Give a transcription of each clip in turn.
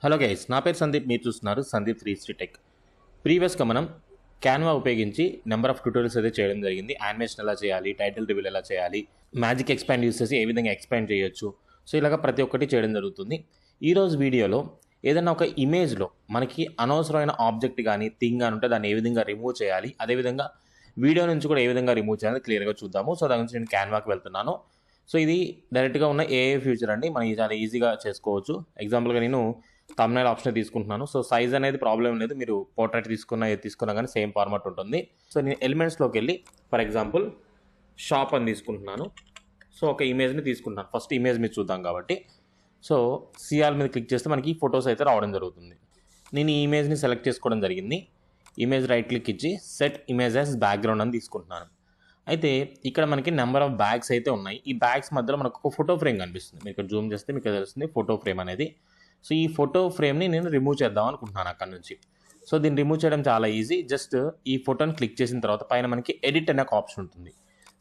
Hello guys, నా పేరు సందీప్. మీరు చూస్తున్నారు సందీప్ 360 టెక్. ప్రీవియస్గా మనం క్యాన్వా ఉపయోగించి నెంబర్ ఆఫ్ ట్యూటోరియల్స్ అయితే చేయడం జరిగింది. యానిమేషన్ ఎలా చేయాలి, టైటిల్ రివీల్ ఎలా చేయాలి, మ్యాజిక్ ఎక్స్పాండ్ యూస్ చేసి ఏ విధంగా ఎక్స్పాండ్ చేయొచ్చు, సో ఇలాగ ప్రతి ఒక్కటి చేయడం జరుగుతుంది. ఈరోజు వీడియోలో ఏదైనా ఒక ఇమేజ్లో మనకి అనవసరమైన ఆబ్జెక్ట్ కానీ థింగ్ కానీ ఉంటే దాన్ని ఏ విధంగా రిమూవ్ చేయాలి, అదేవిధంగా వీడియో నుంచి కూడా ఏ విధంగా రిమూవ్ చేయాలి క్లియర్గా చూద్దాము. సో దాని గురించి నేను క్యాన్వాకి వెళ్తున్నాను. సో ఇది డైరెక్ట్గా ఉన్న ఏఐ ఫ్యూచర్ అండి, మనం చాలా ఈజీగా చేసుకోవచ్చు. ఎగ్జాంపుల్గా నేను థంబ్నెయిల్ ఆప్షన్ తీసుకుంటున్నాను. సో సైజ్ అనేది ప్రాబ్లం లేదు, మీరు పోర్ట్రేట్ తీసుకున్నా ఏది తీసుకున్నా కానీ సేమ్ ఫార్మాట్ ఉంటుంది. సో నేను ఎలిమెంట్స్లోకి వెళ్ళి ఫర్ ఎగ్జాంపుల్ షాప్ అని తీసుకుంటున్నాను. సో ఒక ఇమేజ్ని తీసుకుంటున్నాను, ఫస్ట్ ఇమేజ్ మీద చూద్దాం కాబట్టి. సో సిఆర్ మీద క్లిక్ చేస్తే మనకి ఫొటోస్ అయితే రావడం జరుగుతుంది. నేను ఈ ఇమేజ్ని సెలెక్ట్ చేసుకోవడం జరిగింది. ఇమేజ్ రైట్ క్లిక్ ఇచ్చి సెట్ ఇమేజ్ యాజ్ బ్యాక్గ్రౌండ్ అని తీసుకుంటున్నాను. అయితే ఇక్కడ మనకి నెంబర్ ఆఫ్ బ్యాగ్స్ అయితే ఉన్నాయి. ఈ బ్యాగ్స్ మధ్యలో మనకు ఒక ఫోటో ఫ్రేమ్ కనిపిస్తుంది. మీరు ఇక్కడ జూమ్ చేస్తే మీకు తెలుస్తుంది ఫోటో ఫ్రేమ్ అనేది. సో ఈ ఫోటో ఫ్రేమ్ని నేను రిమూవ్ చేద్దాం అనుకుంటున్నాను అక్కడ నుంచి. సో దీన్ని రిమూవ్ చేయడం చాలా ఈజీ. జస్ట్ ఈ ఫోటోని క్లిక్ చేసిన తర్వాత పైన మనకి ఎడిట్ అనే ఒక ఆప్షన్ ఉంటుంది.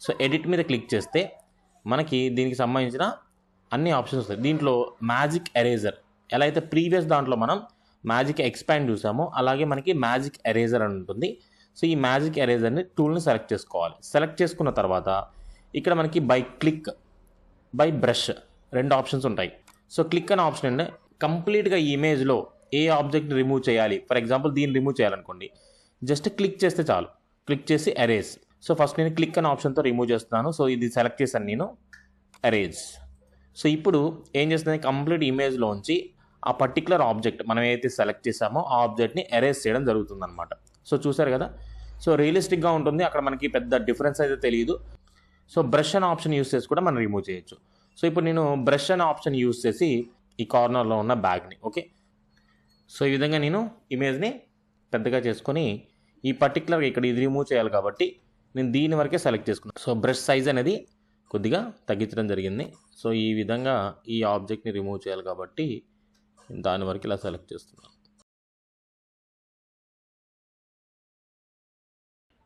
సో ఎడిట్ మీద క్లిక్ చేస్తే మనకి దీనికి సంబంధించిన అన్ని ఆప్షన్స్ వస్తాయి. దీంట్లో మ్యాజిక్ ఎరేజర్, ఎలా అయితే ప్రీవియస్ దాంట్లో మనం మ్యాజిక్ ఎక్స్పాండ్ చూసామో అలాగే మనకి మ్యాజిక్ ఎరేజర్ అని ఉంటుంది. సో ఈ మ్యాజిక్ ఎరేజర్ని టూల్ని సెలెక్ట్ చేసుకోవాలి. సెలెక్ట్ చేసుకున్న తర్వాత ఇక్కడ మనకి బై క్లిక్, బై బ్రష్ రెండు ఆప్షన్స్ ఉంటాయి. సో క్లిక్ అనే ఆప్షన్ అంటే కంప్లీట్గా ఈ ఇమేజ్లో ఏ ఆబ్జెక్ట్ని రిమూవ్ చేయాలి, ఫర్ ఎగ్జాంపుల్ దీన్ని రిమూవ్ చేయాలనుకోండి, జస్ట్ క్లిక్ చేస్తే చాలు. క్లిక్ చేసి ఎరేజ్. సో ఫస్ట్ నేను క్లిక్ అనే ఆప్షన్తో రిమూవ్ చేస్తున్నాను. సో ఇది సెలెక్ట్ చేశాను నేను, ఎరేజ్. సో ఇప్పుడు ఏం చేస్తుంది, కంప్లీట్ ఇమేజ్లోంచి ఆ పర్టికులర్ ఆబ్జెక్ట్ మనం ఏదైతే సెలెక్ట్ చేసామో ఆ ఆబ్జెక్ట్ని ఎరేజ్ చేయడం జరుగుతుందన్నమాట. సో చూసారు కదా, సో రియలిస్టిక్గా ఉంటుంది, అక్కడ మనకి పెద్ద డిఫరెన్స్ అయితే తెలియదు. సో బ్రష్ అనే ఆప్షన్ యూస్ చేసి కూడా మనం రిమూవ్ చేయొచ్చు. సో ఇప్పుడు నేను బ్రష్ అనే ఆప్షన్ యూస్ చేసి ఈ కార్నర్లో ఉన్న బ్యాగ్ని, ఓకే, సో ఈ విధంగా నేను ఇమేజ్ని పెద్దగా చేసుకొని ఈ పర్టికులర్గా ఇక్కడ ఇది రిమూవ్ చేయాలి కాబట్టి నేను దీని వరకే సెలెక్ట్ చేసుకున్నాను. సో బ్రష్ సైజ్ అనేది కొద్దిగా తగ్గించడం జరిగింది. సో ఈ విధంగా ఈ ఆబ్జెక్ట్ని రిమూవ్ చేయాలి కాబట్టి దాని వరకు ఇలా సెలెక్ట్ చేస్తున్నాను.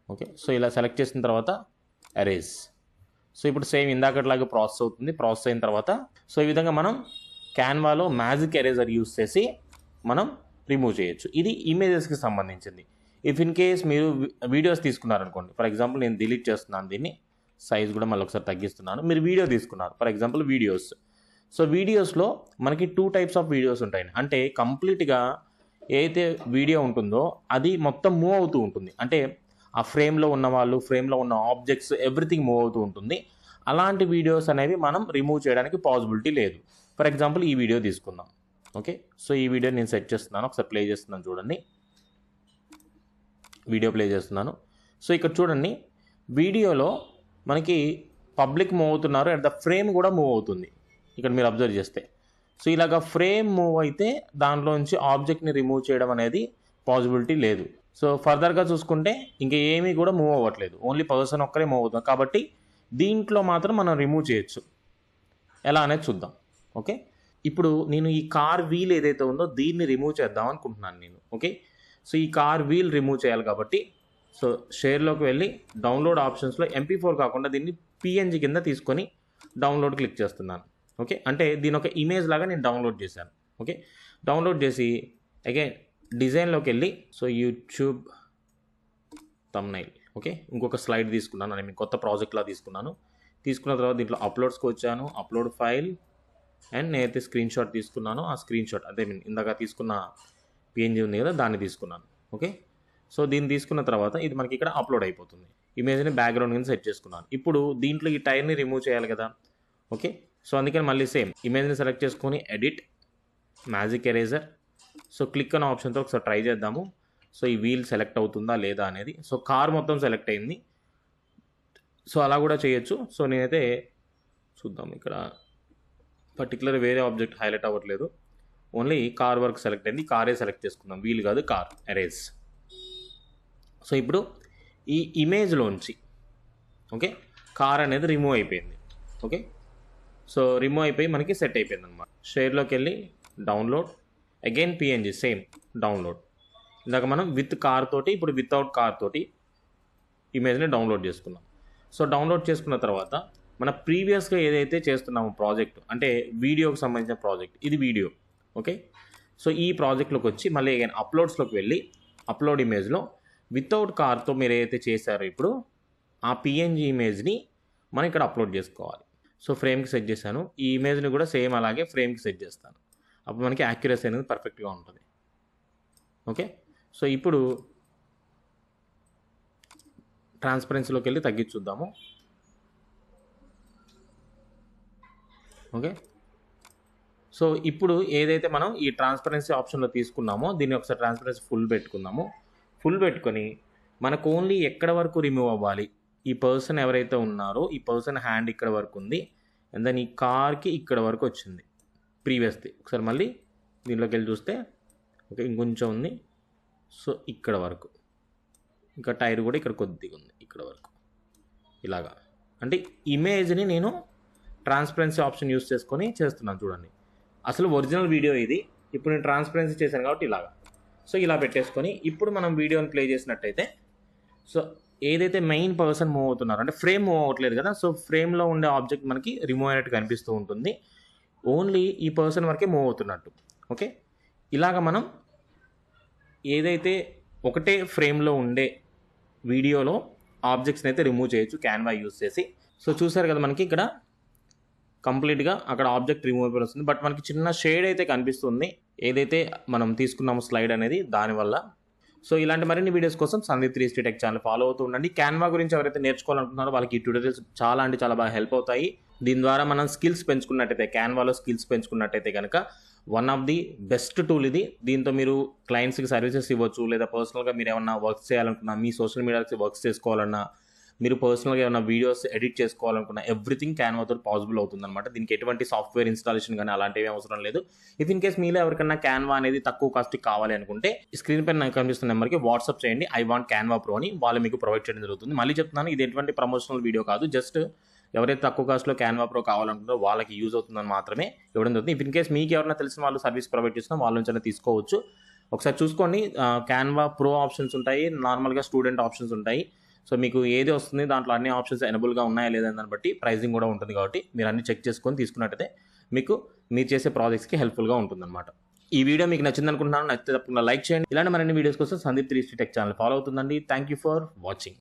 ఓకే, సో ఇలా సెలెక్ట్ చేసిన తర్వాత ఎరేజ్. సో ఇప్పుడు సేమ్ ఇందాకట్లాగా ప్రాసెస్ అవుతుంది. ప్రాసెస్ అయిన తర్వాత సో ఈ విధంగా మనం క్యాన్వాలో మ్యాజిక్ ఎరేజర్ యూస్ చేసి మనం రిమూవ్ చేయొచ్చు. ఇది ఇమేజెస్కి సంబంధించింది. ఇఫ్ ఇన్ కేస్ మీరు వీడియోస్ తీసుకున్నారనుకోండి, ఫర్ ఎగ్జాంపుల్ నేను డిలీట్ చేస్తున్నాను దీన్ని, సైజ్ కూడా మళ్ళీ ఒకసారి తగ్గిస్తున్నాను. మీరు వీడియో తీసుకున్నారు, ఫర్ ఎగ్జాంపుల్ వీడియోస్. సో వీడియోస్లో మనకి 2 టైప్స్ ఆఫ్ వీడియోస్ ఉంటాయి. అంటే కంప్లీట్గా ఏదైతే వీడియో ఉంటుందో అది మొత్తం మూవ్ అవుతూ ఉంటుంది. అంటే ఆ ఫ్రేమ్లో ఉన్న వాళ్ళు, ఫ్రేమ్లో ఉన్న ఆబ్జెక్ట్స్ ఎవ్రీథింగ్ మూవ్ అవుతూ ఉంటుంది. అలాంటి వీడియోస్ అనేవి మనం రిమూవ్ చేయడానికి పాసిబిలిటీ లేదు. ఫర్ ఎగ్జాంపుల్ ఈ వీడియో తీసుకుందాం. ఓకే, సో ఈ వీడియో నేను సెట్ చేస్తున్నాను, ఒకసారి ప్లే చేస్తున్నాను చూడండి. వీడియో ప్లే చేస్తున్నాను. సో ఇక్కడ చూడండి, వీడియోలో మనకి పబ్లిక్ మూవ్ అవుతున్నారు అండ్ ద ఫ్రేమ్ కూడా మూవ్ అవుతుంది. ఇక్కడ మీరు అబ్జర్వ్ చేస్తే సో ఇలాగ ఫ్రేమ్ మూవ్ అయితే దాంట్లోంచి ఆబ్జెక్ట్ని రిమూవ్ చేయడం అనేది పాసిబిలిటీ లేదు. సో ఫర్దర్గా చూసుకుంటే ఇంకా ఏమీ కూడా మూవ్ అవ్వట్లేదు, ఓన్లీ పర్సన్ ఒక్కరే మూవ్ అవుతుంది. కాబట్టి దీంట్లో మాత్రం మనం రిమూవ్ చేయొచ్చు. ఎలా అనేది చూద్దాం. ఓకే, ఇప్పుడు నేను ఈ కార్ వీల్ ఏదైతే ఉందో దీన్ని రిమూవ్ చేద్దాం అనుకుంటున్నాను నేను. ఓకే, సో ఈ కార్ వీల్ రిమూవ్ చేయాలి కాబట్టి సో షేర్లోకి వెళ్ళి డౌన్లోడ్ ఆప్షన్స్లో MP4 కాకుండా దీన్ని PNG కింద తీసుకొని డౌన్లోడ్ క్లిక్ చేస్తున్నాను. ఓకే, అంటే దీని ఒక ఇమేజ్ లాగా నేను డౌన్లోడ్ చేశాను. ఓకే, డౌన్లోడ్ చేసి అగైన్ డిజైన్లోకి వెళ్ళి సో యూట్యూబ్ థంబ్నెయిల్, ఓకే, ఇంకొక స్లైడ్ తీసుకున్నాను, నేను కొత్త ప్రాజెక్ట్లా తీసుకున్నాను. తీసుకున్న తర్వాత దీంట్లో అప్లోడ్స్కి వచ్చాను, అప్లోడ్ ఫైల్, అండ్ నేనైతే స్క్రీన్ షాట్ తీసుకున్నాను. ఆ స్క్రీన్ షాట్ అదే ఇందాక తీసుకున్న PNG ఉంది కదా దాన్ని తీసుకున్నాను. ఓకే, సో దీన్ని తీసుకున్న తర్వాత ఇది మనకి ఇక్కడ అప్లోడ్ అయిపోతుంది. ఇమేజ్ని బ్యాక్గ్రౌండ్ కింద సెట్ చేసుకున్నాను. ఇప్పుడు దీంట్లో ఈ టైర్ని రిమూవ్ చేయాలి కదా. ఓకే, సో అందుకని మళ్ళీ సేమ్ ఇమేజ్ని సెలెక్ట్ చేసుకొని edit, magic eraser. So click అనే ఆప్షన్తో ఒకసారి ట్రై చేద్దాము. సో ఈ వీల్ సెలెక్ట్ అవుతుందా లేదా అనేది. సో కార్ మొత్తం సెలెక్ట్ అయింది. సో అలా కూడా చేయొచ్చు. సో నేనైతే చూద్దాం, ఇక్కడ పర్టికులర్ వేరే ఆబ్జెక్ట్ హైలైట్ అవ్వట్లేదు, ఓన్లీ కార్ వర్క్ సెలెక్ట్ అయింది. కారే సెలెక్ట్ చేసుకుందాం, వీల్ కాదు కార్, ఎరేజ్. సో ఇప్పుడు ఈ ఇమేజ్లోంచి ఓకే కార్ అనేది రిమూవ్ అయిపోయింది. ఓకే, సో రిమూవ్ అయిపోయి మనకి సెట్ అయిపోయింది అనమాట. షేర్లోకి వెళ్ళి download, again PNG same download. ఇందాక మనం విత్ కార్ తోటి, ఇప్పుడు వితౌట్ కార్ తోటి ఇమేజ్ని డౌన్లోడ్ చేసుకున్నాం. సో డౌన్లోడ్ చేసుకున్న తర్వాత మన ప్రీవియస్గా ఏదైతే చేస్తున్నామో ప్రాజెక్ట్, అంటే వీడియోకి సంబంధించిన ప్రాజెక్ట్, ఇది వీడియో. ఓకే, సో ఈ ప్రాజెక్ట్లోకి వచ్చి మళ్ళీ అగైన్ అప్లోడ్స్లోకి వెళ్ళి అప్లోడ్ ఇమేజ్లో వితౌట్ కార్తో మీరు ఏదైతే చేశారో ఇప్పుడు ఆ పిఎన్జీ ఇమేజ్ని మనం ఇక్కడ అప్లోడ్ చేసుకోవాలి. సో ఫ్రేమ్కి సెట్ చేశాను. ఈ ఇమేజ్ని కూడా సేమ్ అలాగే ఫ్రేమ్కి సెట్ చేస్తాను. అప్పుడు మనకి యాక్యురసీ అనేది పర్ఫెక్ట్గా ఉంటుంది. ఓకే, సో ఇప్పుడు ట్రాన్స్పరెన్సీలోకి వెళ్ళి తగ్గించుద్దాము. ఓకే, సో ఇప్పుడు ఏదైతే మనం ఈ ట్రాన్స్పరెన్సీ ఆప్షన్లో తీసుకున్నామో దీన్ని ఒకసారి ట్రాన్స్పరెన్సీ ఫుల్ పెట్టుకుందాము. ఫుల్ పెట్టుకొని మనకు ఓన్లీ ఎక్కడ వరకు రిమూవ్ అవ్వాలి, ఈ పర్సన్ ఎవరైతే ఉన్నారో ఈ పర్సన్ హ్యాండ్ ఇక్కడ వరకు ఉంది, అండ్ దెన్ ఈ కార్కి ఇక్కడ వరకు వచ్చింది ప్రీవియస్ది. ఒకసారి మళ్ళీ దీంట్లోకి వెళ్ళి చూస్తే ఓకే ఇంకొంచెం ఉంది. సో ఇక్కడ వరకు, ఇంకా టైర్ కూడా ఇక్కడ కొద్దిగా ఉంది ఇక్కడ వరకు. ఇలాగా అంటే ఇమేజ్ని నేను ట్రాన్స్పరెన్సీ ఆప్షన్ యూస్ చేసుకొని చేస్తున్నాను. చూడండి, అసలు ఒరిజినల్ వీడియో ఇది, ఇప్పుడు నేను ట్రాన్స్పరెన్సీ చేశాను కాబట్టి ఇలాగా. సో ఇలా పెట్టేసుకొని ఇప్పుడు మనం వీడియోని ప్లే చేసినట్టయితే సో ఏదైతే మెయిన్ పర్సన్ మూవ్ అవుతున్నారో అంటే ఫ్రేమ్ మూవ్ అవ్వట్లేదు కదా, సో ఫ్రేమ్లో ఉండే ఆబ్జెక్ట్ మనకి రిమూవ్ అయినట్టు కనిపిస్తూ ఉంటుంది. ఓన్లీ ఈ పర్సన్ వరకే మూవ్ అవుతున్నట్టు. ఓకే, ఇలాగ మనం ఏదైతే ఒకటే ఫ్రేమ్లో ఉండే వీడియోలో ఆబ్జెక్ట్స్ని అయితే రిమూవ్ చేయొచ్చు క్యాన్వా యూస్ చేసి. సో చూసారు కదా మనకి ఇక్కడ కంప్లీట్గా అక్కడ ఆబ్జెక్ట్ రిమూవ్ అయిపోయి వస్తుంది. బట్ మనకి చిన్న షేడ్ అయితే కనిపిస్తుంది ఏదైతే మనం తీసుకున్నాము స్లైడ్ అనేది దానివల్ల. సో ఇలాంటి మరిన్ని వీడియోస్ కోసం సందీప్ 360 టెక్ ఛానల్ ఫాలో అవుతూ ఉండండి. క్యాన్వా గురించి ఎవరైతే నేర్చుకోవాలనుకుంటున్నారో వాళ్ళకి ఈ ట్యూటోరియల్స్ చాలా అంటే చాలా బాగా హెల్ప్ అవుతాయి. దీని ద్వారా మనం స్కిల్స్ పెంచుకున్నట్టయితే క్యాన్వాలో స్కిల్స్ పెంచుకున్నట్టయితే కనుక one of the best tool ఇది. దీంతో మీరు క్లయింట్స్కి సర్వీసెస్ ఇవ్వచ్చు, లేదా పర్సనల్గా మీరు ఏమన్నా వర్క్స్ చేయాలనుకున్నా, మీ సోషల్ మీడియాకి వర్క్స్ చేసుకోవాలన్నా, మీరు పర్సనల్గా ఏమైనా వీడియోస్ ఎడిట్ చేసుకోవాలనుకున్న ఎవ్రీథింగ్ క్యాన్వాతో పాసిబుల్ అవుతుంది అనమాట. దీనికి ఎటువంటి సాఫ్ట్వేర్ ఇన్స్టాలేషన్ కానీ అలాంటివి అవసరం లేదు. ఇఫ్ ఇన్ కేస్ మీలో ఎవరికన్నా క్యాన్వా అనేది తక్కువ కాస్ట్కి కావాలి అనుకుంటే స్క్రీన్ పైన నాకు కనిపిస్తున్న నెంబర్కి వాట్సాప్ చేయండి, ఐ వాంట్ క్యాన్వా ప్రో అని. వాళ్ళు మీకు ప్రొవైడ్ చేయడం జరుగుతుంది. మళ్ళీ చెప్తున్నాను, ఇది ఎటువంటి ప్రమోషనల్ వీడియో కాదు, జస్ట్ ఎవరైతే తక్కువ కాస్ట్లో క్యాన్వా ప్రో కావాలనుకుంటారో వాళ్ళకి యూజ్ అవుతుందని మాత్రమే ఇవ్వడం జరుగుతుంది. ఇఫ్ ఇన్ కేస్ మీకు ఎవరైనా తెలిసిన వాళ్ళు సర్వీస్ ప్రొవైడ్ చేసినా వాళ్ళ నుంచి తీసుకోవచ్చు. ఒకసారి చూసుకోండి, క్యాన్వా ప్రో ఆప్షన్స్ ఉంటాయి, నార్మల్గా స్టూడెంట్ ఆప్షన్స్ ఉంటాయి. సో మీకు ఏది వస్తుంది దాంట్లో అన్ని ఆప్షన్స్ ఎనబుల్గా ఉన్నాయా లేదా దాన్ని బట్టి ప్రైజింగ్ కూడా ఉంటుంది. కాబట్టి మీరు అన్ని చెక్ చేసుకొని తీసుకున్నట్టయితే మీకు మీరు చేసే ప్రాజెక్ట్స్కి హెల్ప్ఫుల్గా ఉంటుందన్నమాట. ఈ వీడియో మీకు నచ్చింది అనుకుంటున్నాను. నచ్చితే తప్పకుండా లైక్ చేయండి. ఇలాంటి మరిన్ని వీడియోస్ కోసం సందీప్ 360 టెక్ ఛానల్ ఫాలో అవుతుందండి. Thank you for watching.